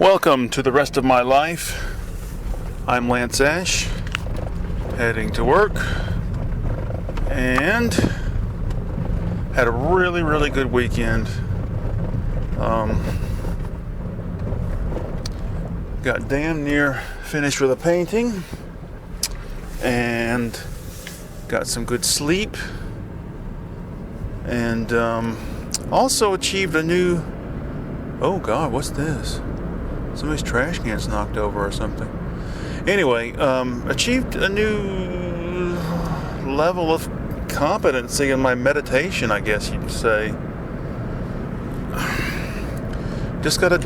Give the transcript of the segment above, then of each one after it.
Welcome to the rest of my life. I'm Lance Ash, heading to work, and had a really good weekend. Got damn near finished with a painting, and got some good sleep, and also achieved a new, oh God, what's this? Somebody's trash can's knocked over or something. Anyway, achieved a new level of competency in my meditation, I guess you'd say. Just got a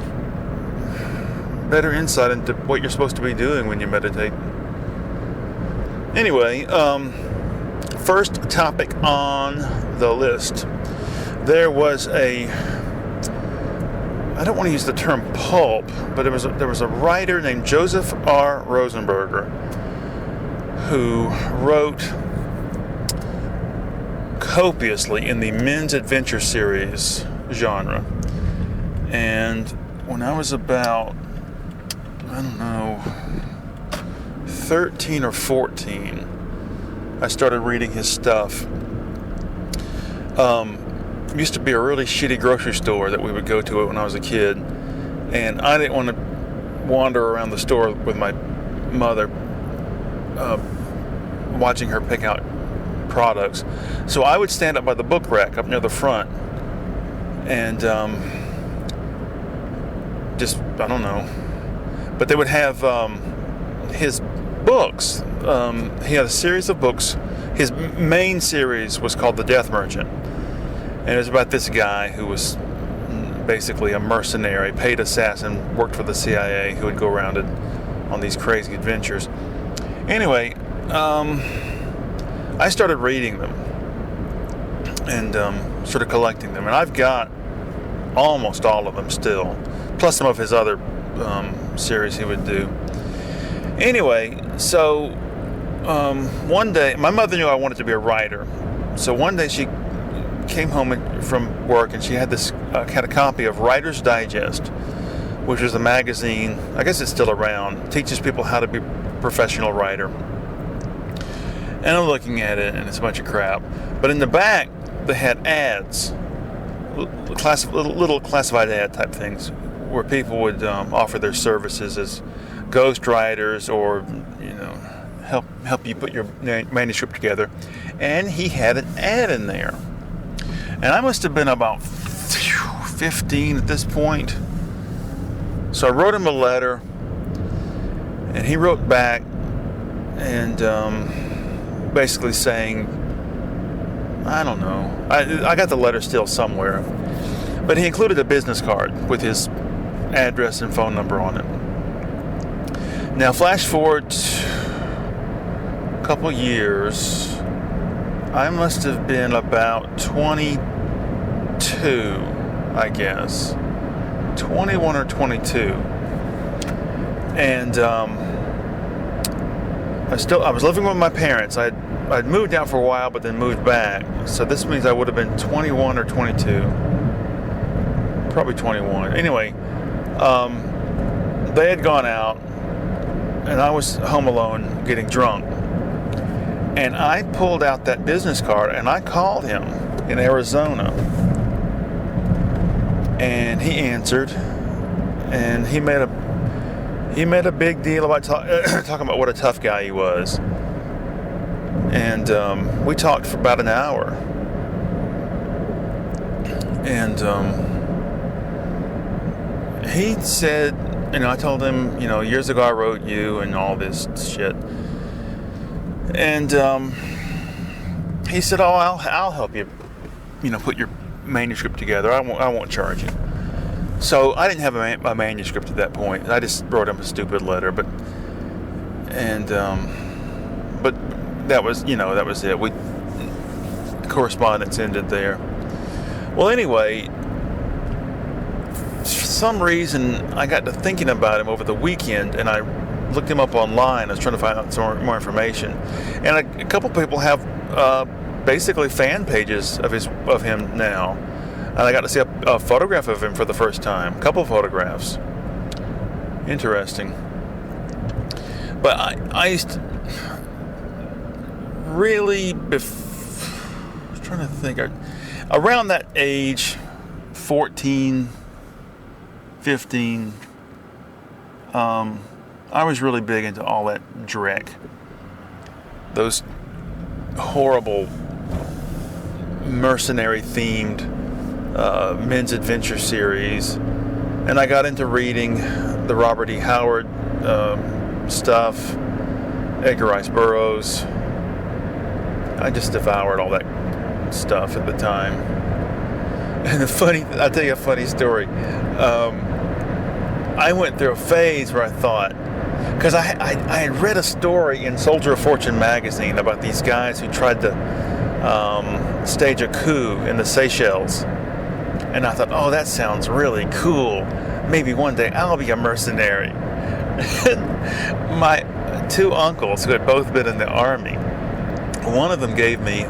better insight into what you're supposed to be doing when you meditate. Anyway, first topic on the list. There was I don't want to use the term pulp, but there was a writer named Joseph R. Rosenberger who wrote copiously in the men's adventure series genre. And when I was about, 13 or 14, I started reading his stuff. Used to be a really shitty grocery store that we would go to when I was a kid, and I didn't want to wander around the store with my mother watching her pick out products. So I would stand up by the book rack up near the front and but they would have his books. He had a series of books. His main series was called The Death Merchant. And it was about this guy who was basically a mercenary, paid assassin, worked for the CIA, who would go around on these crazy adventures. Anyway, I started reading them and sort of collecting them. And I've got almost all of them still, plus some of his other series he would do. Anyway, so one day, my mother knew I wanted to be a writer. So one day she came home from work and she had had a copy of Writer's Digest, which was a magazine, I guess it's still around, teaches people how to be a professional writer. And I'm looking at it and it's a bunch of crap. But in the back, they had ads, little classified ad type things, where people would offer their services as ghostwriters or, help you put your manuscript together. And he had an ad in there. And I must have been about 15 at this point. So I wrote him a letter, and he wrote back and basically saying, I don't know. I got the letter still somewhere. But he included a business card with his address and phone number on it. Now, flash forward a couple years. I must have been about 22, I guess. 21 or 22. And I was living with my parents. I'd moved out for a while, but then moved back. So this means I would have been 21 or 22. Probably 21. Anyway, they had gone out, and I was home alone getting drunk. And I pulled out that business card and I called him in Arizona. And he answered, and he made a big deal about talking about what a tough guy he was. And we talked for about an hour. And he said, I told him, years ago I wrote you and all this shit. And he said, "Oh, I'll help you, put your manuscript together. I won't charge you." So I didn't have a manuscript at that point. I just wrote him a stupid letter, but that was it. The correspondence ended there. Well, anyway, for some reason I got to thinking about him over the weekend, and I looked him up online. I was trying to find out some more information, and a couple people have basically fan pages of him now, and I got to see a photograph of him for the first time, a couple of photographs, Interesting. But I used to really, I was trying to think, around that age, 14, 15, I was really big into all that dreck. Those horrible mercenary themed men's adventure series. And I got into reading the Robert E. Howard stuff, Edgar Rice Burroughs. I just devoured all that stuff at the time. And I'll tell you a funny story. I went through a phase where I thought, because I had read a story in Soldier of Fortune magazine about these guys who tried to stage a coup in the Seychelles. And I thought, oh, that sounds really cool. Maybe one day I'll be a mercenary. My two uncles, who had both been in the army, one of them gave me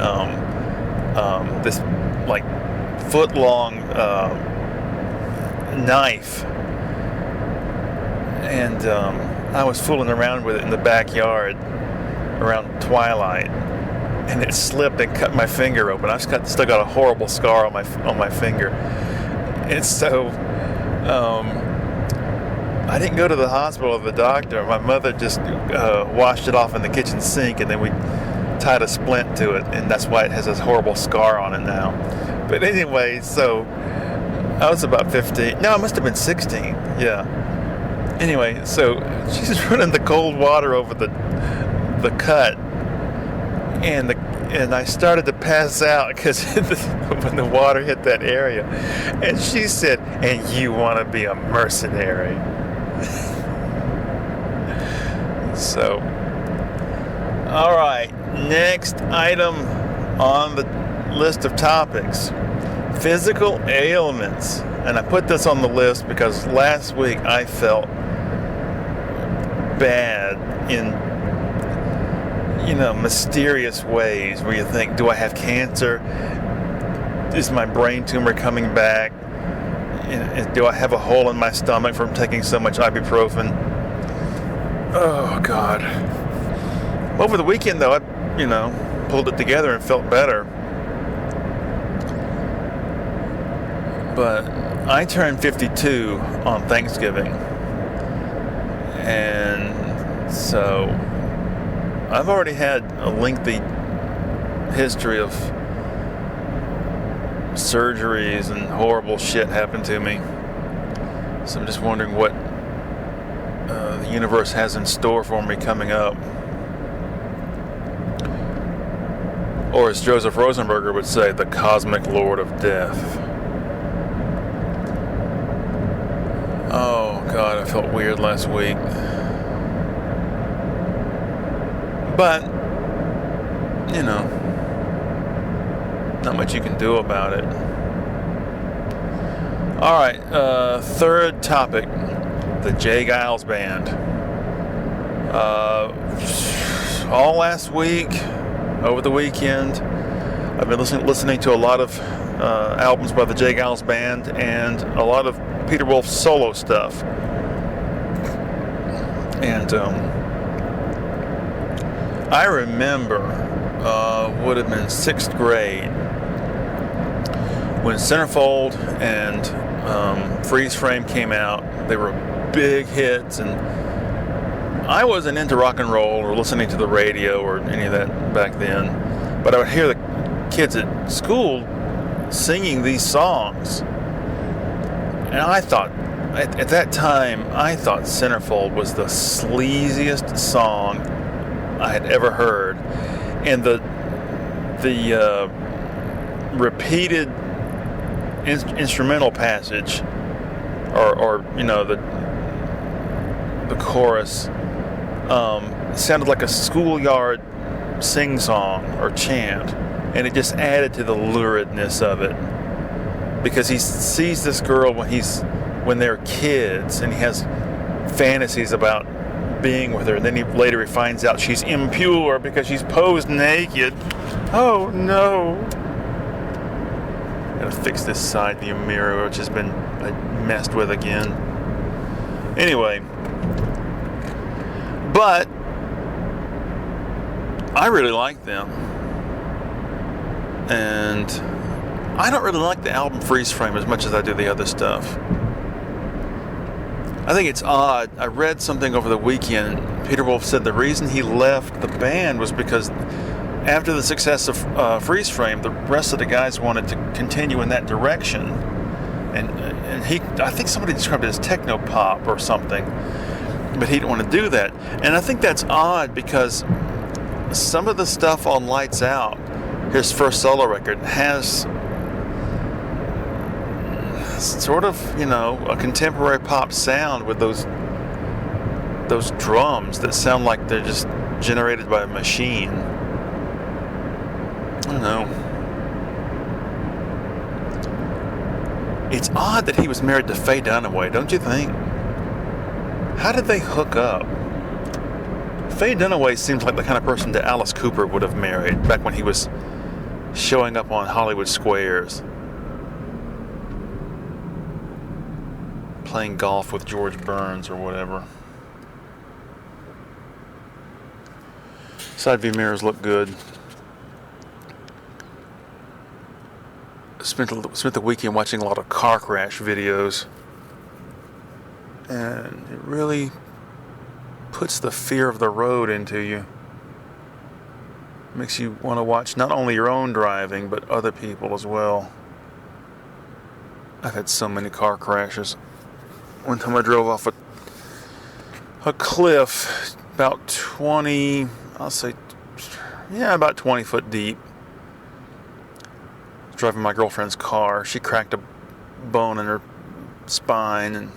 this like foot-long knife, and I was fooling around with it in the backyard around twilight, and it slipped and cut my finger open. I've still got a horrible scar on my finger. And so I didn't go to the hospital or the doctor. My mother just washed it off in the kitchen sink, and then we tied a splint to it, and that's why it has this horrible scar on it now. But anyway, so I was about 15. No, I must have been 16. Yeah. Anyway, so she's running the cold water over the cut, and I started to pass out because when the water hit that area, and she said, "And you want to be a mercenary?" So, all right, next item on the list of topics: physical ailments. And I put this on the list because last week I felt bad in mysterious ways where you think, do I have cancer? Is my brain tumor coming back? Do I have a hole in my stomach from taking so much ibuprofen? Oh God. Over the weekend though, I pulled it together and felt better. But I turned 52 on Thanksgiving. And so I've already had a lengthy history of surgeries and horrible shit happen to me. So I'm just wondering what the universe has in store for me coming up. Or as Joseph Rosenberger would say, the cosmic lord of death. Oh God, I felt weird last week. But, not much you can do about it. All right, third topic, the J. Geils Band. All last week, over the weekend, I've been listening to a lot of albums by the J. Geils Band and a lot of Peter Wolf's solo stuff. And I remember, would have been 6th grade, when Centerfold and Freeze Frame came out. They were big hits, and I wasn't into rock and roll or listening to the radio or any of that back then, but I would hear the kids at school singing these songs, and I thought, at that time, I thought Centerfold was the sleaziest song I had ever heard, and the repeated instrumental passage, or the chorus, sounded like a schoolyard sing-song or chant, and it just added to the luridness of it, because he sees this girl when they're kids, and he has fantasies about being with her, and then later he finds out she's impure because she's posed naked. Oh no. Gotta fix this side view mirror, which has been messed with again. Anyway, But I really like them. And I don't really like the album Freeze Frame as much as I do the other stuff. I think it's odd. I read something over the weekend. Peter Wolf said the reason he left the band was because after the success of Freeze Frame, the rest of the guys wanted to continue in that direction. And I think somebody described it as techno pop or something, but he didn't want to do that. And I think that's odd because some of the stuff on Lights Out, his first solo record, has sort of, a contemporary pop sound with those drums that sound like they're just generated by a machine. I don't know. It's odd that he was married to Faye Dunaway, don't you think? How did they hook up? Faye Dunaway seems like the kind of person that Alice Cooper would have married back when he was showing up on Hollywood Squares, playing golf with George Burns or whatever. Side view mirrors look good. Spent the weekend watching a lot of car crash videos, and it really puts the fear of the road into you. Makes you want to watch not only your own driving, but other people as well. I've had so many car crashes. One time I drove off a cliff about 20 foot deep. Driving my girlfriend's car. She cracked a bone in her spine and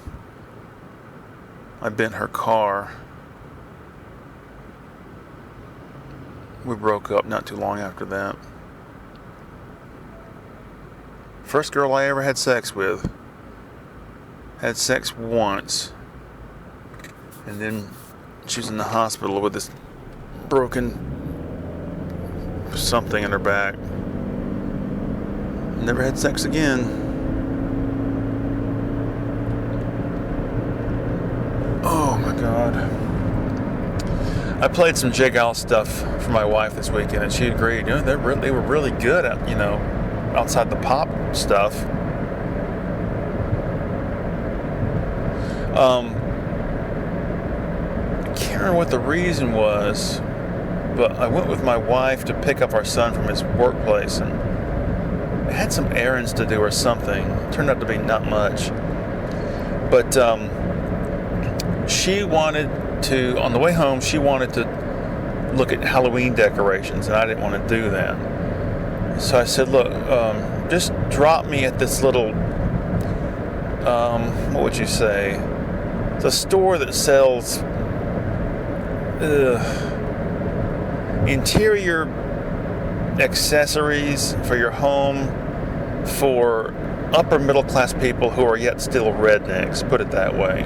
I bent her car. We broke up not too long after that. First girl I ever had sex with. Had sex once. And then she was in the hospital with this broken something in her back. Never had sex again. Oh my God. I played some J. Geils stuff for my wife this weekend, and she agreed. They were really good at, outside the pop stuff. I can't remember what the reason was, but I went with my wife to pick up our son from his workplace, and I had some errands to do or something. It turned out to be not much. But she wanted to, on the way home, she wanted to look at Halloween decorations, and I didn't want to do that. So I said, look, just drop me at this little, what would you say? It's a store that sells interior accessories for your home for upper middle class people who are yet still rednecks, put it that way.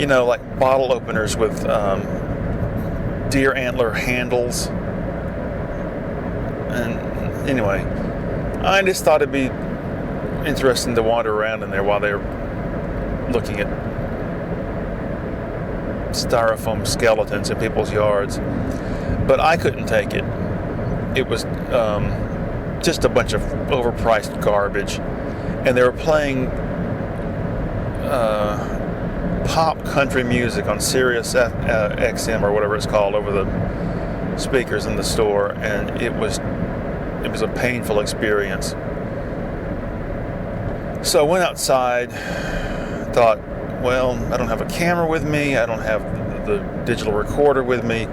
Like bottle openers with deer antler handles. And anyway, I just thought it'd be interesting to wander around in there while they're looking at styrofoam skeletons in people's yards. But I couldn't take it. It was just a bunch of overpriced garbage. And they were playing pop country music on Sirius XM or whatever it's called over the speakers in the store, and it was a painful experience. So I went outside, thought, well, I don't have a camera with me, I don't have the digital recorder with me.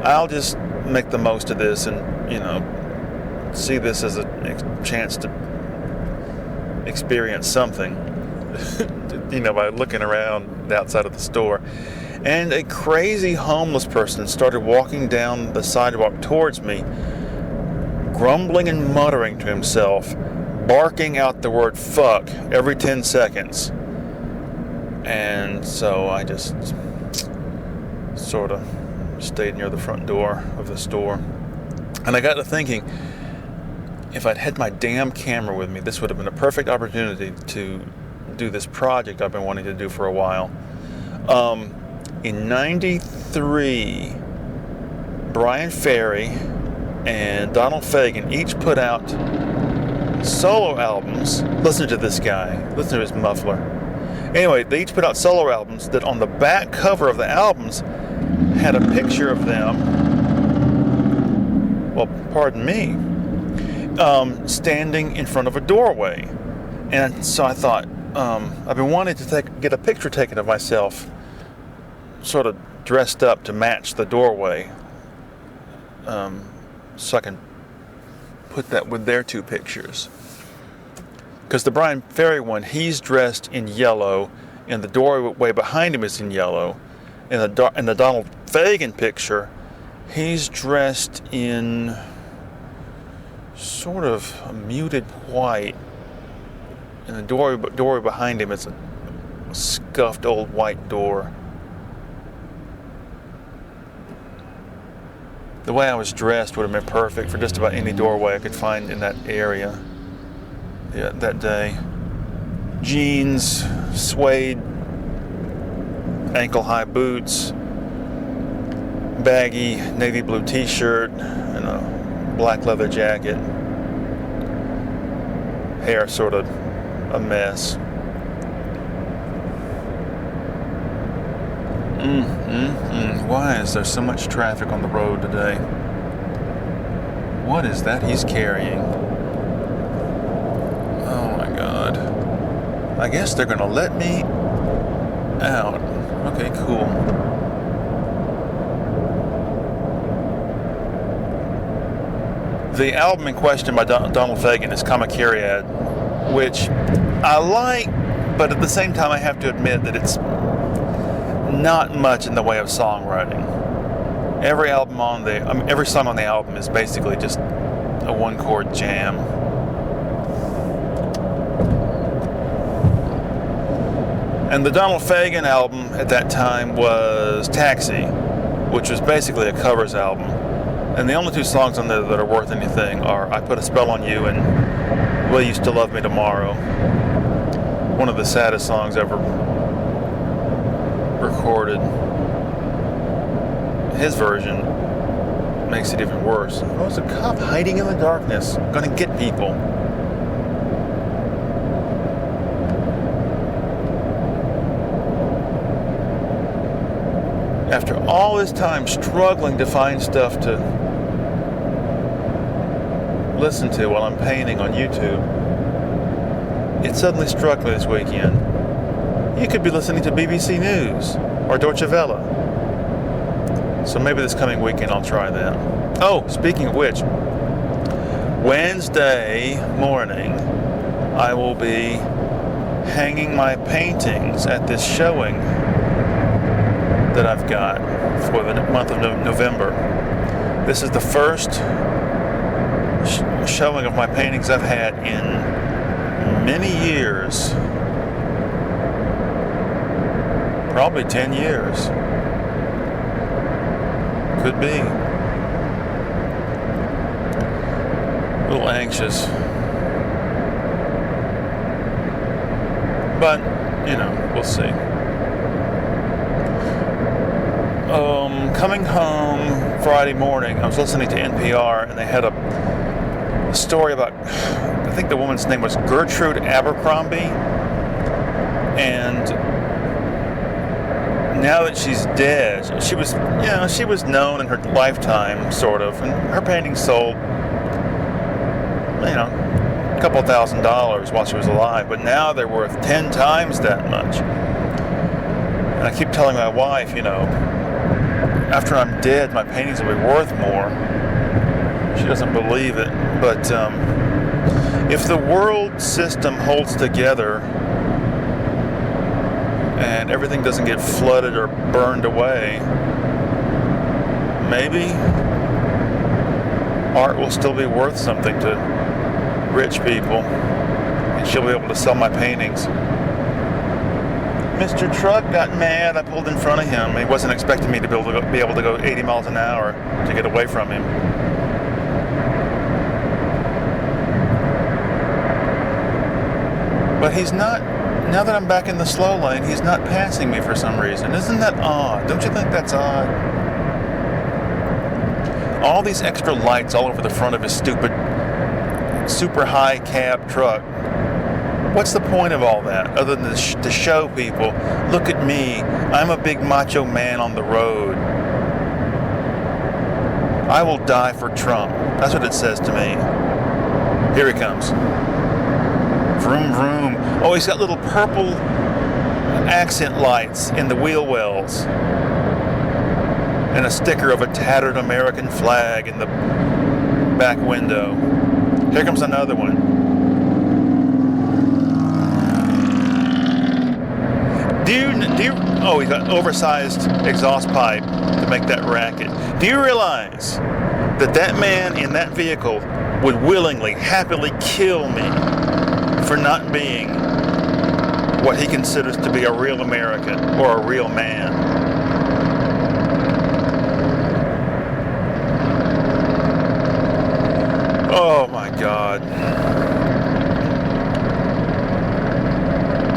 I'll just make the most of this and, see this as a chance to experience something, by looking around outside of the store. And a crazy homeless person started walking down the sidewalk towards me, grumbling and muttering to himself, barking out the word fuck every 10 seconds. And so I just sort of stayed near the front door of the store. And I got to thinking, if I'd had my damn camera with me, this would have been a perfect opportunity to do this project I've been wanting to do for a while. In 93, Brian Ferry and Donald Fagen each put out solo albums. Listen to this guy. Listen to his muffler. Anyway, they each put out solo albums that on the back cover of the albums had a picture of them, well, pardon me, standing in front of a doorway. And so I thought, I've been wanting to get a picture taken of myself sort of dressed up to match the doorway, so I can put that with their two pictures. Because the Brian Ferry one, he's dressed in yellow, and the doorway behind him is in yellow. In the Donald Fagen picture, he's dressed in sort of a muted white, and the doorway behind him is a scuffed old white door. The way I was dressed would have been perfect for just about any doorway I could find in that area that day. Jeans, suede, ankle-high boots, baggy navy blue t-shirt, and a black leather jacket. Hair sort of a mess. Why is there so much traffic on the road today? What is that he's carrying? Oh my God. I guess they're gonna let me out. Okay, cool. The album in question by Donald Fagen is Kamakiriad, which I like, but at the same time I have to admit that it's not much in the way of songwriting. Every song on the album is basically just a one-chord jam. And the Donald Fagen album at that time was Taxi, which was basically a covers album. And the only two songs on there that are worth anything are I Put a Spell on You and Will You Still Love Me Tomorrow? One of the saddest songs ever recorded. His version makes it even worse. Oh, it's a cop hiding in the darkness, gonna get people. After all this time struggling to find stuff to listen to while I'm painting on YouTube, it suddenly struck me this weekend. You could be listening to BBC News or Deutsche Welle. So maybe this coming weekend I'll try that. Oh, speaking of which, Wednesday morning I will be hanging my paintings at this showing that I've got for the month of November. This is the first showing of my paintings I've had in many years. Probably 10 years. Could be. A little anxious. But, we'll see. Coming home Friday morning, I was listening to NPR, and they had a story about, I think the woman's name was Gertrude Abercrombie, and now that she's dead, she was known in her lifetime, sort of, and her paintings sold, a couple $1,000s while she was alive, but now they're worth 10 times that much. And I keep telling my wife, after I'm dead, my paintings will be worth more. She doesn't believe it, but if the world system holds together and everything doesn't get flooded or burned away, maybe art will still be worth something to rich people, and she'll be able to sell my paintings. Mr. Truck got mad. I pulled in front of him. He wasn't expecting me to be able to go 80 miles an hour to get away from him. But he's not now that I'm back in the slow lane, he's not passing me for some reason. Isn't that odd? Don't you think that's odd? All these extra lights all over the front of his stupid, super high cab truck. What's the point of all that, other than to show people, look at me, I'm a big macho man on the road. I will die for Trump. That's what it says to me. Here he comes. Vroom, vroom. Oh, he's got little purple accent lights in the wheel wells. And a sticker of a tattered American flag in the back window. Here comes another one. Oh, he's got oversized exhaust pipe to make that racket. Do you realize that man in that vehicle would willingly, happily kill me for not being what he considers to be a real American or a real man? Oh my God.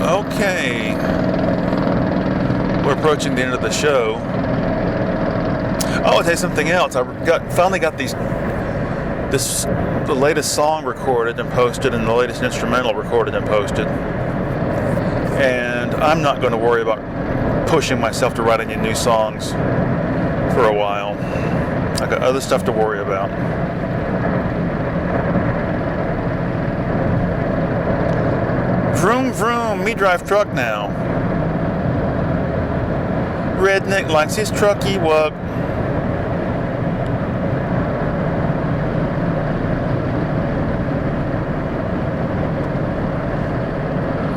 Okay. We're approaching the end of the show. Oh, I'll tell you something else. I finally got the latest song recorded and posted, and the latest instrumental recorded and posted. And I'm not going to worry about pushing myself to write any new songs for a while. I got other stuff to worry about. Vroom vroom, me drive truck now. Redneck likes his trucky work.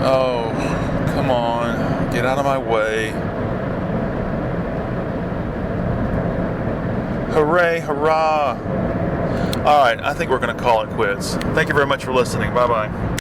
Oh, come on. Get out of my way. Hooray, hurrah. All right, I think we're going to call it quits. Thank you very much for listening. Bye-bye.